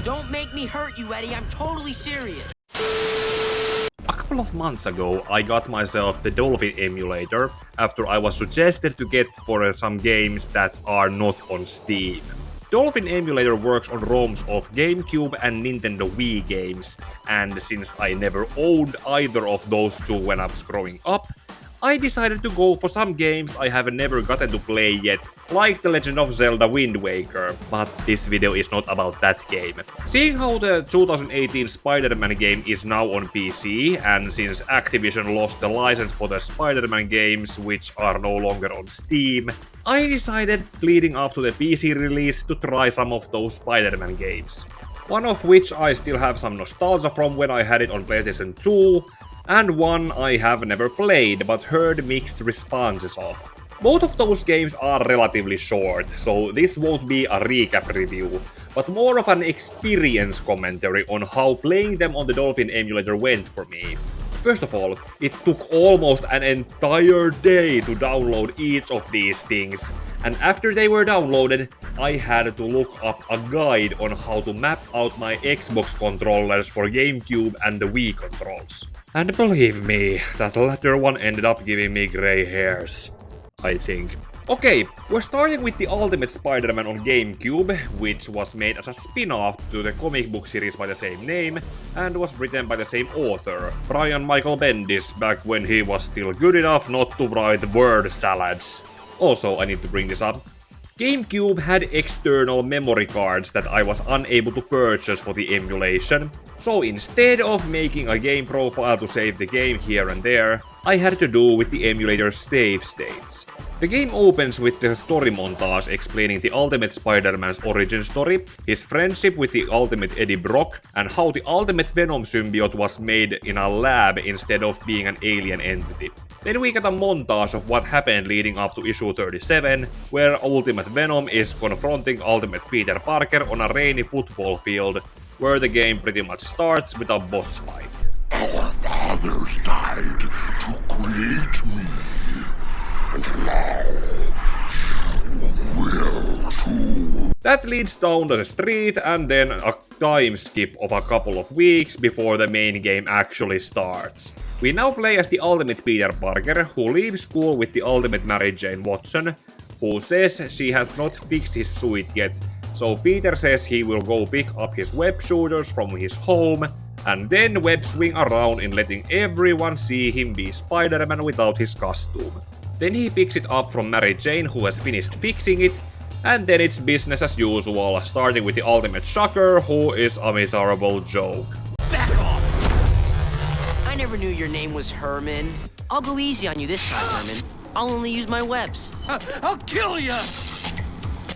Don't make me hurt you, Eddie. I'm totally serious. A couple of months ago, I got myself the Dolphin Emulator after I was suggested to get for some games that are not on Steam. Dolphin Emulator works on ROMs of GameCube and Nintendo Wii games, and since I never owned either of those two when I was growing up, I decided to go for some games I have never gotten to play yet, like The Legend of Zelda Wind Waker, but this video is not about that game. Seeing how the 2018 Spider-Man game is now on PC, and since Activision lost the license for the Spider-Man games, which are no longer on Steam, I decided, leading up to the PC release, to try some of those Spider-Man games. One of which I still have some nostalgia from when I had it on PlayStation 2, and one I have never played but heard mixed responses of. Both of those games are relatively short, so this won't be a recap review, but more of an experience commentary on how playing them on the Dolphin Emulator went for me. First of all, it took almost an entire day to download each of these things, and after they were downloaded, I had to look up a guide on how to map out my Xbox controllers for GameCube and the Wii controls. And believe me, that latter one ended up giving me grey hairs, I think. Okay, we're starting with the Ultimate Spider-Man on GameCube, which was made as a spin-off to the comic book series by the same name, and was written by the same author, Brian Michael Bendis, back when he was still good enough not to write word salads. Also, I need to bring this up. GameCube had external memory cards that I was unable to purchase for the emulation, so instead of making a game profile to save the game here and there, I had to do with the emulator's save states. The game opens with the story montage explaining the Ultimate Spider-Man's origin story, his friendship with the Ultimate Eddie Brock, and how the Ultimate Venom symbiote was made in a lab instead of being an alien entity. Then we get a montage of what happened leading up to issue 37, where Ultimate Venom is confronting Ultimate Peter Parker on a rainy football field, where the game pretty much starts with a boss fight. Our fathers died to create me, and now you will too. That leads down the street and then a time skip of a couple of weeks before the main game actually starts. We now play as the Ultimate Peter Parker, who leaves school with the Ultimate Mary Jane Watson, who says she has not fixed his suit yet, so Peter says he will go pick up his web shooters from his home, and then web swing around in letting everyone see him be Spider-Man without his costume. Then he picks it up from Mary Jane, who has finished fixing it, and then it's business as usual, starting with the Ultimate Shocker, who is a miserable joke. Back off! I never knew your name was Herman. I'll go easy on you this time, Herman. I'll only use my webs. I'll kill ya!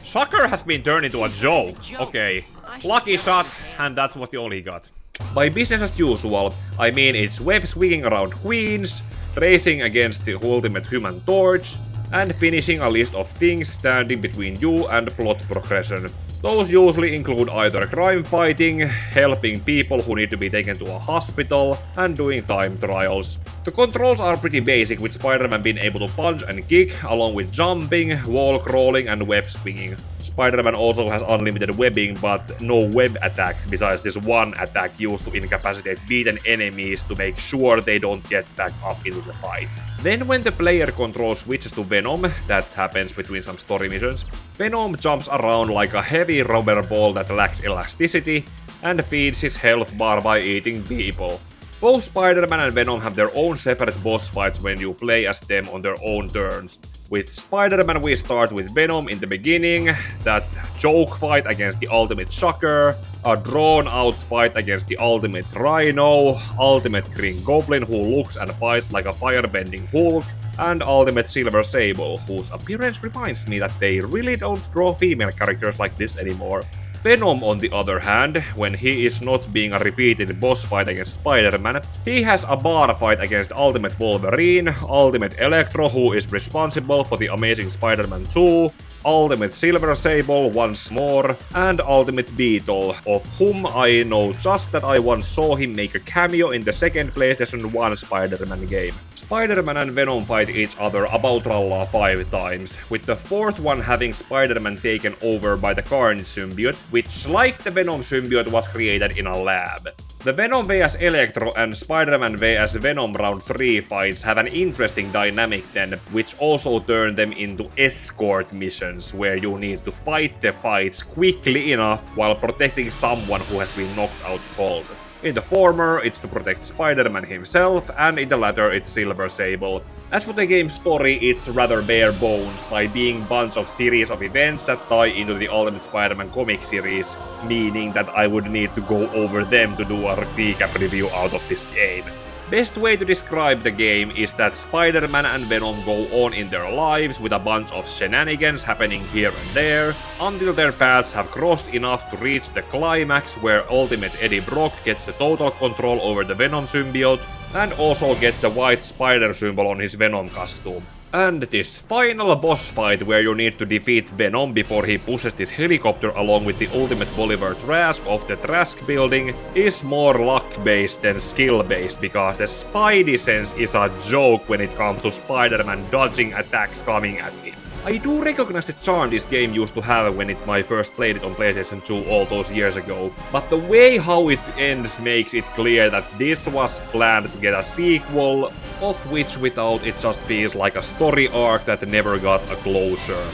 Shocker has been turned into a joke. Okay, lucky shot, and that was the only he got. By business as usual, I mean it's web swinging around Queens, racing against the Ultimate Human Torch, and finishing a list of things standing between you and plot progression. Those usually include either crime fighting, helping people who need to be taken to a hospital, and doing time trials. The controls are pretty basic, with Spider-Man being able to punch and kick, along with jumping, wall crawling, and web swinging. Spider-Man also has unlimited webbing, but no web attacks besides this one attack used to incapacitate beaten enemies to make sure they don't get back up into the fight. Then when the player control switches to Venom, that happens between some story missions, Venom jumps around like a heavy rubber ball that lacks elasticity and feeds his health bar by eating people. Both Spider-Man and Venom have their own separate boss fights when you play as them on their own turns. With Spider-Man we start with Venom in the beginning, that joke fight against the Ultimate Shocker, a drawn out fight against the Ultimate Rhino, Ultimate Green Goblin who looks and fights like a firebending Hulk, and Ultimate Silver Sable, whose appearance reminds me that they really don't draw female characters like this anymore. Venom, on the other hand, when he is not being a repeated boss fight against Spider-Man, he has a bar fight against Ultimate Wolverine, Ultimate Electro, who is responsible for the Amazing Spider-Man 2, Ultimate Silver Sable once more, and Ultimate Beetle, of whom I know just that I once saw him make a cameo in the second PlayStation 1 Spider-Man game. Spider-Man and Venom fight each other about 5 times, with the fourth one having Spider-Man taken over by the Carnage symbiote, which, like the Venom symbiote, was created in a lab. The Venom vs Electro and Spider-Man vs Venom round 3 fights have an interesting dynamic then, which also turn them into escort missions, where you need to fight the fights quickly enough while protecting someone who has been knocked out cold. In the former, it's to protect Spider-Man himself, and in the latter, it's Silver Sable. As for the game's story, it's rather bare bones, by being a bunch of series of events that tie into the Ultimate Spider-Man comic series, meaning that I would need to go over them to do a recap review out of this game. Best way to describe the game is that Spider-Man and Venom go on in their lives with a bunch of shenanigans happening here and there, until their paths have crossed enough to reach the climax where Ultimate Eddie Brock gets the total control over the Venom symbiote, and also gets the white spider symbol on his Venom costume. And this final boss fight where you need to defeat Venom before he pushes this helicopter along with the ultimate Bolivar Trask off the Trask building is more luck-based than skill-based, because the Spidey sense is a joke when it comes to Spider-Man dodging attacks coming at him. I do recognize the charm this game used to have when I first played it on PlayStation 2 all those years ago, but the way how it ends makes it clear that this was planned to get a sequel, of which without it just feels like a story arc that never got a closure.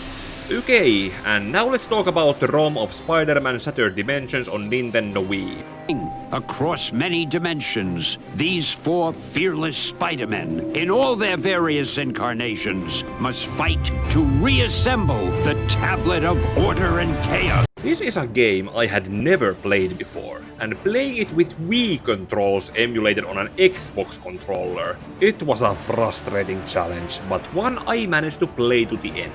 Okay, and now let's talk about the ROM of Spider-Man Shattered Dimensions on Nintendo Wii. Across many dimensions, these 4 fearless Spider-Men, in all their various incarnations, must fight to reassemble the Tablet of Order and Chaos. This is a game I had never played before, and playing it with Wii controls emulated on an Xbox controller, it was a frustrating challenge, but one I managed to play to the end.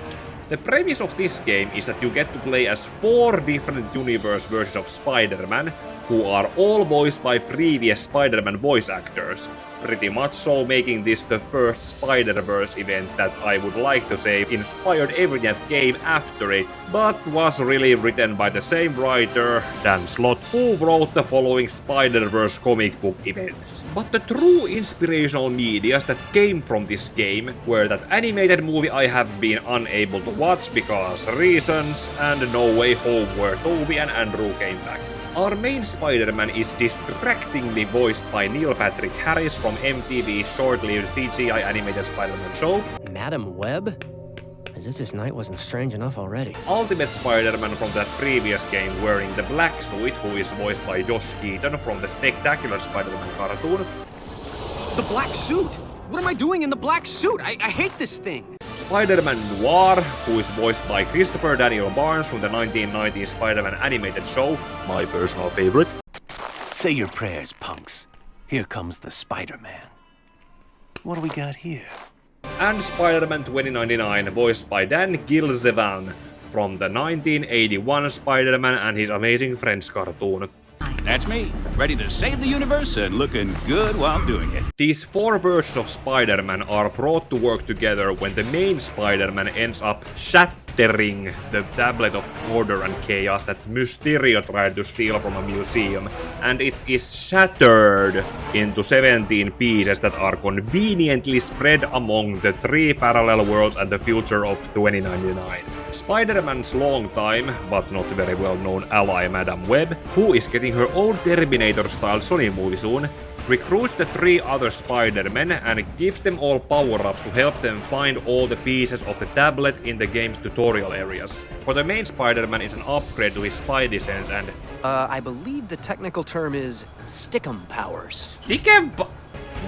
The premise of this game is that you get to play as 4 different universe versions of Spider-Man, who are all voiced by previous Spider-Man voice actors, pretty much so making this the first Spider-Verse event that I would like to say inspired every that game after it, but was really written by the same writer, Dan Slott, who wrote the following Spider-Verse comic book events. But the true inspirational medias that came from this game were that animated movie I have been unable to watch because reasons, and No Way Home where Tobey and Andrew came back. Our main Spider-Man is distractingly voiced by Neil Patrick Harris from MTV's short-lived CGI animated Spider-Man show. Madam Web? As if this night wasn't strange enough already. Ultimate Spider-Man from that previous game wearing the black suit, who is voiced by Josh Keaton from the Spectacular Spider-Man cartoon. The black suit! What am I doing in the black suit? I hate this thing! Spider-Man Noir, who is voiced by Christopher Daniel Barnes from the 1990s Spider-Man animated show, my personal favorite. Say your prayers, punks. Here comes the Spider-Man. What do we got here? And Spider-Man 2099, voiced by Dan Gilzevan from the 1981 Spider-Man and His Amazing Friends cartoon. That's me, ready to save the universe and looking good while doing it. These 4 versions of Spider-Man are brought to work together when the main Spider-Man ends up shattering the Tablet of Order and Chaos that Mysterio tried to steal from a museum, and it is shattered into 17 pieces that are conveniently spread among the 3 parallel worlds and the future of 2099. Spider-Man's long-time, but not very well-known ally Madam Web, who is getting her own Terminator-style Sony movie soon, recruits the 3 other Spider-Men and gives them all power-ups to help them find all the pieces of the tablet in the game's tutorial areas. For the main Spider-Man, it's an upgrade to his Spidey sense and... I believe the technical term is Stickum powers. Stickum?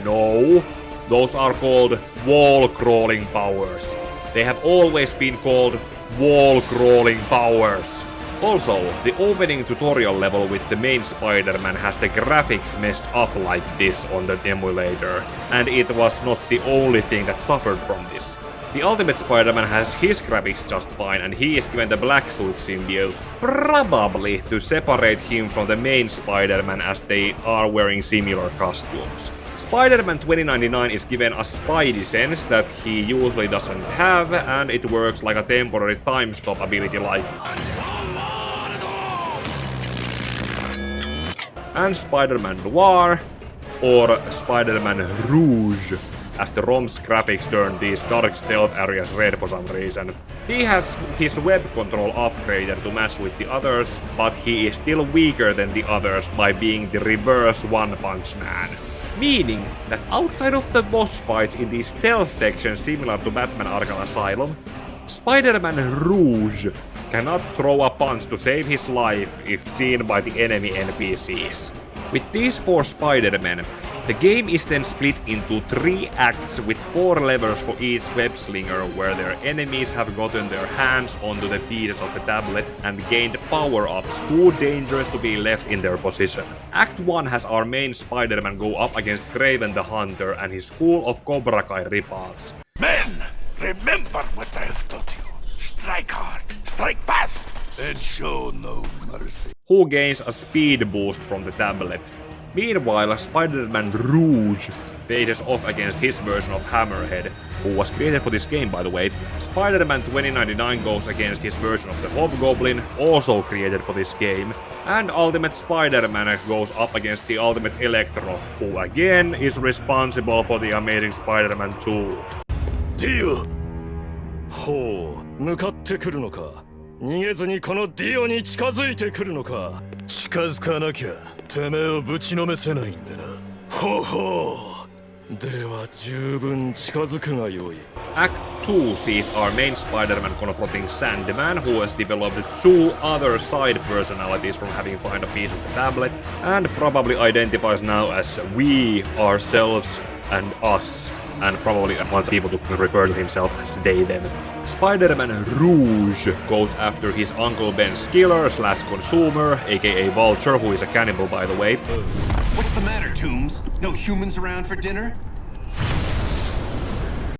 No, those are called wall-crawling powers. They have always been called wall-crawling powers. Also, the opening tutorial level with the main Spider-Man has the graphics messed up like this on the emulator, and it was not the only thing that suffered from this. The Ultimate Spider-Man has his graphics just fine, and he is given the black suit symbiote, probably to separate him from the main Spider-Man as they are wearing similar costumes. Spider-Man 2099 is given a spidey sense that he usually doesn't have, and it works like a temporary time stop ability like. And Spider-Man Noir, or Spider-Man Rouge, as the ROM's graphics turn these dark stealth areas red for some reason. He has his web control upgraded to match with the others, but he is still weaker than the others by being the reverse One-Punch Man. Meaning that outside of the boss fights in these stealth sections similar to Batman Arkham Asylum, Spider-Man Rouge cannot throw a punch to save his life if seen by the enemy NPCs. With these 4 Spider-Men, the game is then split into 3 acts with 4 levels for each web-slinger, where their enemies have gotten their hands onto the pieces of the tablet and gained power-ups too dangerous to be left in their position. Act 1 has our main Spider-Man go up against Kraven the Hunter and his school of Cobra Kai ripoffs. Men, remember what I have taught you. Strike hard, strike fast, and show no mercy. Who gains a speed boost from the tablet. Meanwhile, Spider-Man Rouge faces off against his version of Hammerhead, who was created for this game by the way. Spider-Man 2099 goes against his version of the Hobgoblin, also created for this game. And Ultimate Spider-Man goes up against the Ultimate Electro, who again is responsible for the Amazing Spider-Man 2. Deal. ほう、向かってくるのか。逃げずにこのディオに近づいてくるのか。近づかなきゃてめえをぶちのめせないんでな。ほうほう。では十分近づくがよい。Act 2 sees our main Spider-Man confronting Sandman, who has developed 2 other side personalities from having found a piece of the tablet, and probably identifies now as we, ourselves, and us, and probably wants people to refer to himself as they, them. Spider-Man Rouge goes after his Uncle Ben's killer slash consumer, aka Vulture, who is a cannibal by the way. What's the matter, Toombs? No humans around for dinner?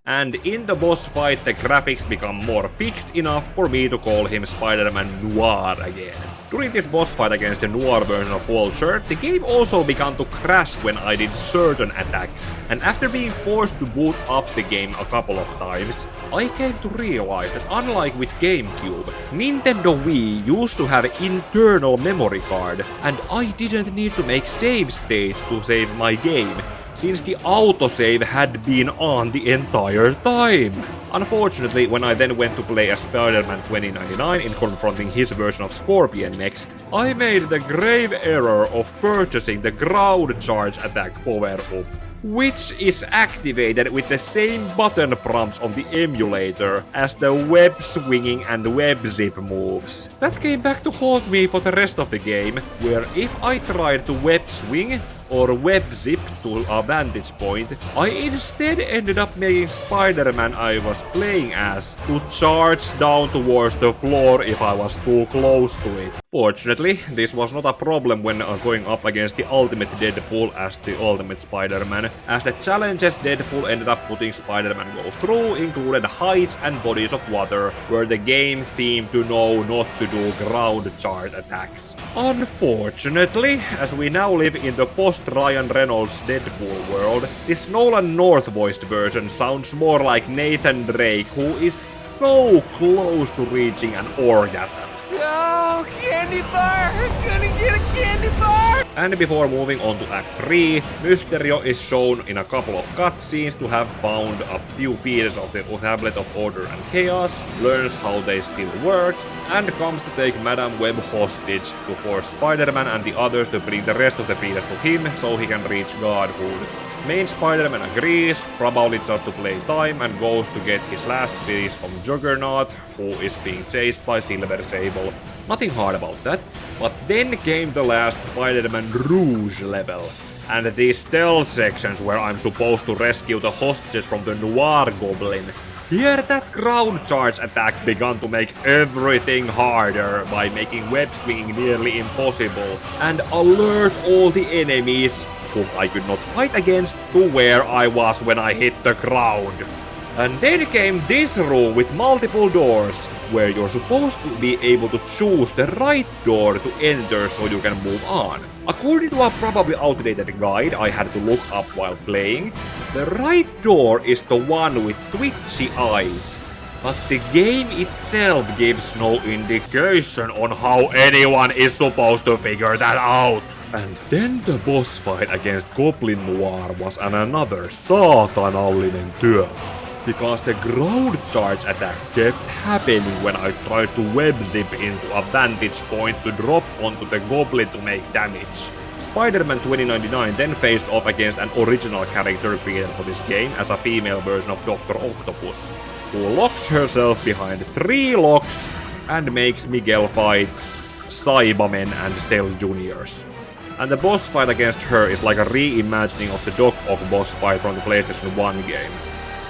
And in the boss fight, the graphics become more fixed enough for me to call him Spider-Man Noir again. During this boss fight against the Noir version of Vulture, the game also began to crash when I did certain attacks, and after being forced to boot up the game a couple of times, I came to realize that unlike with GameCube, Nintendo Wii used to have an internal memory card, and I didn't need to make save states to save my game, since the autosave had been on the entire time. Unfortunately, when I then went to play as Spider-Man 2099 in confronting his version of Scorpion next, I made the grave error of purchasing the ground charge attack power-up, which is activated with the same button prompts on the emulator as the web swinging and web zip moves. That came back to haunt me for the rest of the game, where if I tried to web swing or web zip to a vantage point, I instead ended up making Spider-Man I was playing as to charge down towards the floor if I was too close to it. Fortunately, this was not a problem when going up against the Ultimate Deadpool as the Ultimate Spider-Man, as the challenges Deadpool ended up putting Spider-Man go through included heights and bodies of water, where the game seemed to know not to do ground charge attacks. Unfortunately, as we now live in the post-Ryan Reynolds Deadpool world, this Nolan North-voiced version sounds more like Nathan Drake, who is so close to reaching an orgasm. Oh, candy bar! I'm gonna get a candy bar! And before moving on to Act 3, Mysterio is shown in a couple of cutscenes to have found a few pieces of the Tablet of Order and Chaos, learns how they still work, and comes to take Madame Web hostage to force Spider-Man and the others to bring the rest of the pieces to him so he can reach godhood. Main Spider-Man agrees, probably just to play time, and goes to get his last piece from Juggernaut, who is being chased by Silver Sable. Nothing hard about that, but then came the last Spider-Man Rouge level, and these stealth sections where I'm supposed to rescue the hostages from the Noir Goblin. Here that ground charge attack began to make everything harder by making web swinging nearly impossible, and alert all the enemies, whom I could not fight against, to where I was when I hit the ground. And then came this room with multiple doors, where you're supposed to be able to choose the right door to enter so you can move on. According to a probably outdated guide I had to look up while playing, the right door is the one with twitchy eyes. But the game itself gives no indication on how anyone is supposed to figure that out. And then the boss fight against Goblin Noir was another saatanallinen työ. Because the ground charge attack kept happening when I tried to web zip into a vantage point to drop onto the goblin to make damage. Spider-Man 2099 then faced off against an original character created for this game as a female version of Dr. Octopus, who locks herself behind 3 locks and makes Miguel fight Cybermen and Cell Juniors. And the boss fight against her is like a reimagining of the Doc Ock boss fight from the PlayStation 1 game.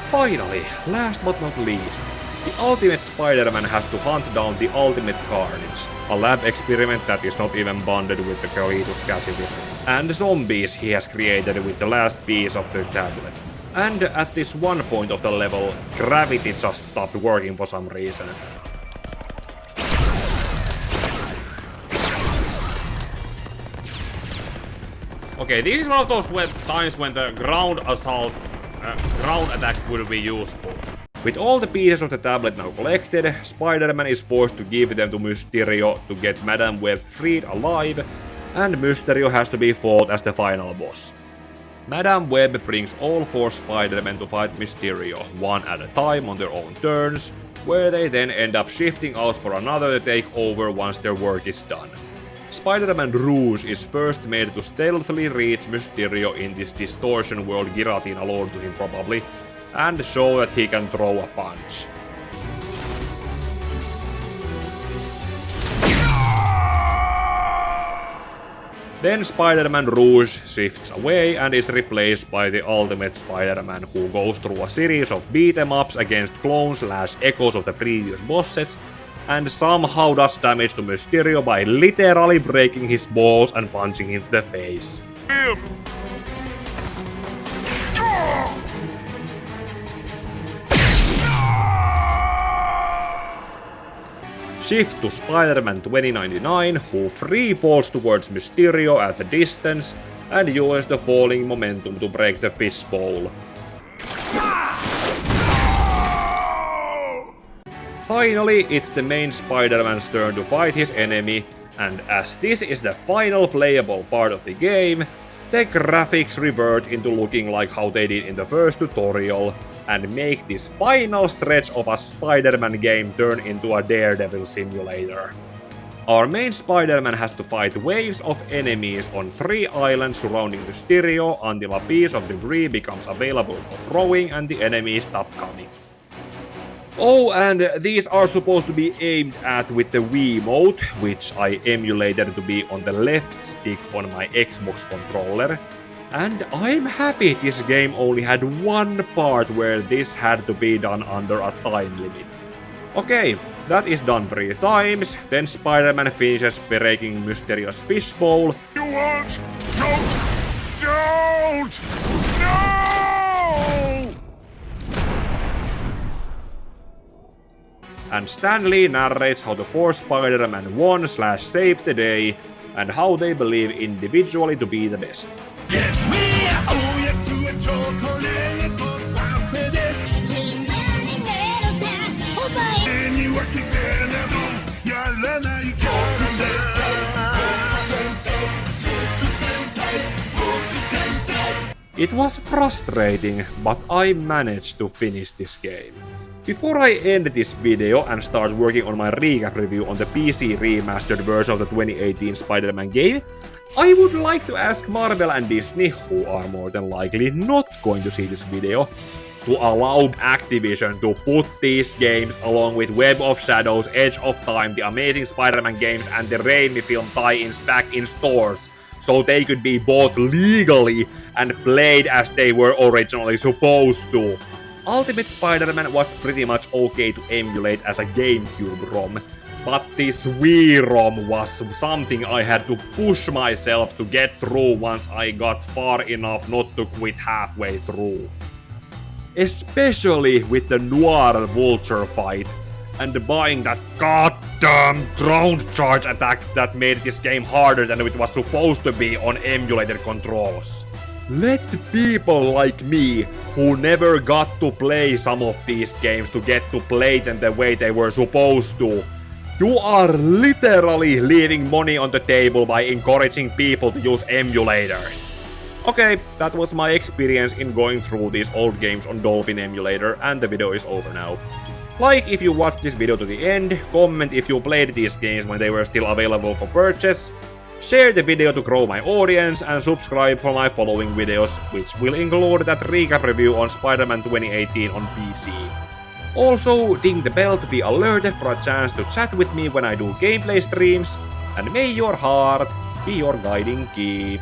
Finally, last but not least, the Ultimate Spider-Man has to hunt down the Ultimate Carnage, a lab experiment that is not even bonded with the Galactus Cassidy, and the zombies he has created with the last piece of the tablet. And at this one point of the level, gravity just stopped working for some reason. Okay, this is one of those times when the ground attack would be useful. With all the pieces of the tablet now collected, Spider-Man is forced to give them to Mysterio to get Madame Web freed alive, and Mysterio has to be fought as the final boss. Madame Web brings all 4 Spider-Men to fight Mysterio, one at a time on their own turns, where they then end up shifting out for another to take over once their work is done. Spider-Man Rouge is first made to stealthily reach Mysterio in this distortion world Giratina loaned to him probably, and show that he can throw a punch. Then Spider-Man Rouge shifts away and is replaced by the Ultimate Spider-Man, who goes through a series of beat-em-ups against clones/echoes of the previous bosses, and somehow does damage to Mysterio by literally breaking his balls and punching him to the face. Shift to Spider-Man 2099, who free falls towards Mysterio at a distance and uses the falling momentum to break the fishbowl. Finally, it's the main Spider-Man's turn to fight his enemy, and as this is the final playable part of the game, the graphics revert into looking like how they did in the first tutorial, and make this final stretch of a Spider-Man game turn into a Daredevil simulator. Our main Spider-Man has to fight waves of enemies on 3 islands surrounding Mysterio until a piece of debris becomes available for throwing and the enemies stop coming. Oh, and these are supposed to be aimed at with the Wiimote, which I emulated to be on the left stick on my Xbox controller. And I'm happy this game only had one part where this had to be done under a time limit. Okay, that is done 3 times, then Spider-Man finishes breaking Mysterio's fishbowl. You won't! Don't! No! And Stan Lee narrates how the 4 Spider-Man won/saved the day, and how they believe individually to be the best. It was frustrating, but I managed to finish this game. Before I end this video and start working on my recap review on the PC remastered version of the 2018 Spider-Man game, I would like to ask Marvel and Disney, who are more than likely not going to see this video, to allow Activision to put these games along with Web of Shadows, Edge of Time, the Amazing Spider-Man games and the Raimi film tie-ins back in stores, so they could be bought legally and played as they were originally supposed to. Ultimate Spider-Man was pretty much okay to emulate as a GameCube ROM, but this Wii ROM was something I had to push myself to get through once I got far enough not to quit halfway through. especially with the Noir Vulture fight, and buying that goddamn ground charge attack that made this game harder than it was supposed to be on emulator controls. Let people like me, who never got to play some of these games to get to play them the way they were supposed to, you are literally leaving money on the table by encouraging people to use emulators. Okay, that was my experience in going through these old games on Dolphin Emulator, and the video is over now. Like if you watched this video to the end, comment if you played these games when they were still available for purchase, share the video to grow my audience, and subscribe for my following videos, which will include that recap review on Spider-Man 2018 on PC. Also, ding the bell to be alerted for a chance to chat with me when I do gameplay streams, and may your heart be your guiding key.